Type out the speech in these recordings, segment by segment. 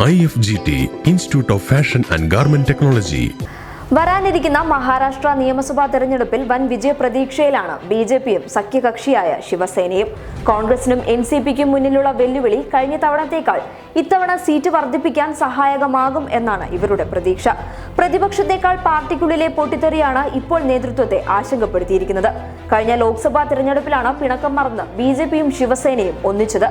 IFGT, Institute of Fashion and Garment Technology. വരാനിരിക്കുന്ന മഹാരാഷ്ട്ര നിയമസഭാ തെരഞ്ഞെടുപ്പിൽ വൻ വിജയപ്രതീക്ഷയിലാണ് ബിജെപിയും സഖ്യകക്ഷിയായ ശിവസേനയും. കോൺഗ്രസിനും NCPക്കും മുന്നിലുള്ള വെല്ലുവിളി കഴിഞ്ഞ തവണത്തേക്കാൾ ഇത്തവണ സീറ്റ് വർദ്ധിപ്പിക്കാൻ സഹായകമാകും എന്നാണ് ഇവരുടെ പ്രതീക്ഷ. പ്രതിപക്ഷത്തെക്കാൾ പാർട്ടിക്കുള്ളിലെ പൊട്ടിത്തെറിയാണ് ഇപ്പോൾ നേതൃത്വത്തെ ആശങ്കപ്പെടുത്തിയിരിക്കുന്നത്. കഴിഞ്ഞ ലോക്സഭാ തെരഞ്ഞെടുപ്പിലാണ് പിണക്കം മറന്ന് ബിജെപിയും ശിവസേനയും ഒന്നിച്ചത്.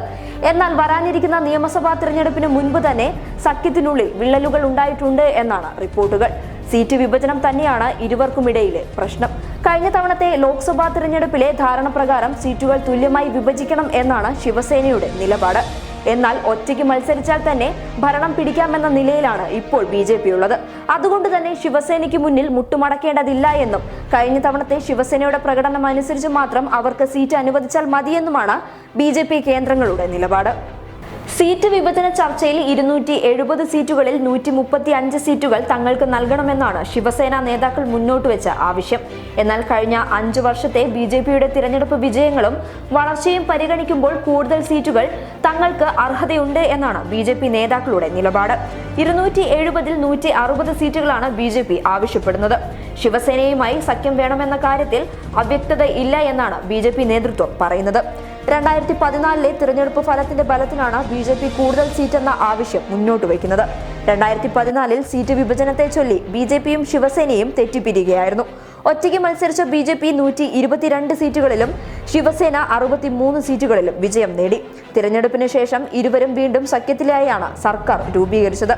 എന്നാൽ വരാനിരിക്കുന്ന നിയമസഭാ തെരഞ്ഞെടുപ്പിന് മുൻപ് തന്നെ സഖ്യത്തിനുള്ളിൽ വിള്ളലുകൾ ഉണ്ടായിട്ടുണ്ട് എന്നാണ് റിപ്പോർട്ടുകൾ. സീറ്റ് വിഭജനം തന്നെയാണ് ഇരുവർക്കുമിടയിലെ പ്രശ്നം. കഴിഞ്ഞ തവണത്തെ ലോക്സഭാ തെരഞ്ഞെടുപ്പിലെ ധാരണ പ്രകാരം സീറ്റുകൾ തുല്യമായി വിഭജിക്കണം എന്നാണ് ശിവസേനയുടെ നിലപാട്. എന്നാൽ ഒറ്റയ്ക്ക് മത്സരിച്ചാൽ തന്നെ ഭരണം പിടിക്കാമെന്ന നിലയിലാണ് ഇപ്പോൾ BJP ഉള്ളത്. അതുകൊണ്ട് തന്നെ ശിവസേനയ്ക്ക് മുന്നിൽ മുട്ടുമടക്കേണ്ടതില്ല എന്നും കഴിഞ്ഞ തവണത്തെ ശിവസേനയുടെ പ്രകടനം അനുസരിച്ച് മാത്രം അവർക്ക് സീറ്റ് അനുവദിച്ചാൽ മതിയെന്നുമാണ് BJP കേന്ദ്രങ്ങളുടെ നിലപാട്. സീറ്റ് വിഭജന ചർച്ചയിൽ 270 സീറ്റുകളിൽ 135 സീറ്റുകൾ തങ്ങൾക്ക് നൽകണമെന്നാണ് ശിവസേന നേതാക്കൾ മുന്നോട്ട് വെച്ച ആവശ്യം. എന്നാൽ കഴിഞ്ഞ 5 വർഷത്തെ BJPയുടെ തിരഞ്ഞെടുപ്പ് വിജയങ്ങളും വളർച്ചയും പരിഗണിക്കുമ്പോൾ കൂടുതൽ സീറ്റുകൾ തങ്ങൾക്ക് അർഹതയുണ്ട് എന്നാണ് BJP നേതാക്കളുടെ നിലപാട്. 270-ൽ 160 സീറ്റുകളാണ് BJP ആവശ്യപ്പെടുന്നത്. ശിവസേനയുമായി സഖ്യം വേണമെന്ന കാര്യത്തിൽ അവ്യക്തത ഇല്ല എന്നാണ് BJP നേതൃത്വം പറയുന്നത്. 2014-ലെ തിരഞ്ഞെടുപ്പ് ഫലത്തിന്റെ ബലത്തിലാണ് BJP കൂടുതൽ സീറ്റെന്ന ആവശ്യം മുന്നോട്ട് വയ്ക്കുന്നത്. 2014-ൽ സീറ്റ് വിഭജനത്തെ ചൊല്ലി BJPയും ശിവസേനയും തെറ്റിപ്പിരിക്കുകയായിരുന്നു. ഒറ്റയ്ക്ക് മത്സരിച്ച BJP 122 സീറ്റുകളിലും ശിവസേന 63 സീറ്റുകളിലും വിജയം നേടി. തിരഞ്ഞെടുപ്പിന് ശേഷം ഇരുവരും വീണ്ടും സഖ്യത്തിലായാണ് സർക്കാർ രൂപീകരിച്ചത്.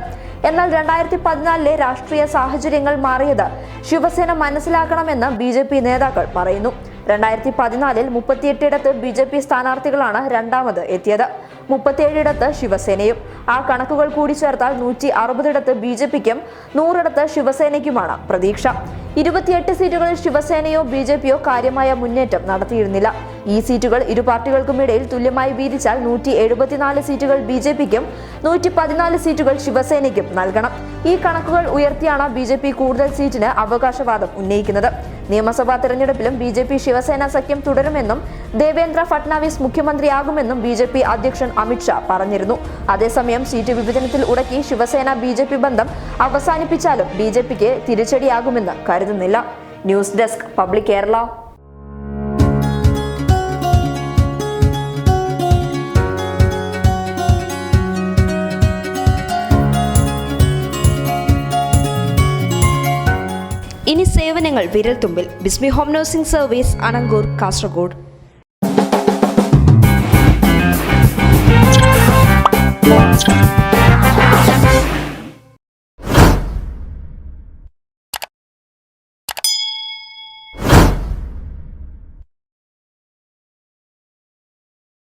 എന്നാൽ 2014-ലെ രാഷ്ട്രീയ സാഹചര്യങ്ങൾ മാറിയത് ശിവസേന മനസ്സിലാക്കണമെന്ന് BJP നേതാക്കൾ പറയുന്നു. 2014-ൽ 38 BJP സ്ഥാനാർത്ഥികളാണ് രണ്ടാമത് എത്തിയത്. 37 ശിവസേനയും. ആ കണക്കുകൾ കൂടി ചേർത്താൽ 160 BJPക്കും 100 ശിവസേനയ്ക്കുമാണ് പ്രതീക്ഷ. 28 സീറ്റുകളിൽ ശിവസേനയോ BJPയോ കാര്യമായ മുന്നേറ്റം നടത്തിയിരുന്നില്ല. ഈ സീറ്റുകൾ ഇരു പാർട്ടികൾക്കുമിടയിൽ തുല്യമായി വീതിച്ചാൽ 174 സീറ്റുകൾ BJPക്കും 114 സീറ്റുകൾ ശിവസേനയ്ക്കും നൽകണം. ഈ കണക്കുകൾ ഉയർത്തിയാണ് BJP കൂടുതൽ സീറ്റിന് അവകാശവാദം ഉന്നയിക്കുന്നത്. നിയമസഭാ തെരഞ്ഞെടുപ്പിലും BJP ശിവസേന സഖ്യം തുടരുമെന്നും ദേവേന്ദ്ര ഫട്നാവിസ് മുഖ്യമന്ത്രിയാകുമെന്നും BJP അധ്യക്ഷൻ അമിത് ഷാ പറഞ്ഞിരുന്നു. അതേസമയം സീറ്റ് വിഭജനത്തിൽ ഉടക്കി ശിവസേന BJP ബന്ധം അവസാനിപ്പിച്ചാലും BJPക്ക് തിരിച്ചടിയാകുമെന്ന് കരുതുന്നില്ല. News desk public Kerala. ഇനി സേവനങ്ങൾ വിരൽത്തുമ്പിൽ. ബിസ്മി home nursing service, Anangoor, Kasaragod.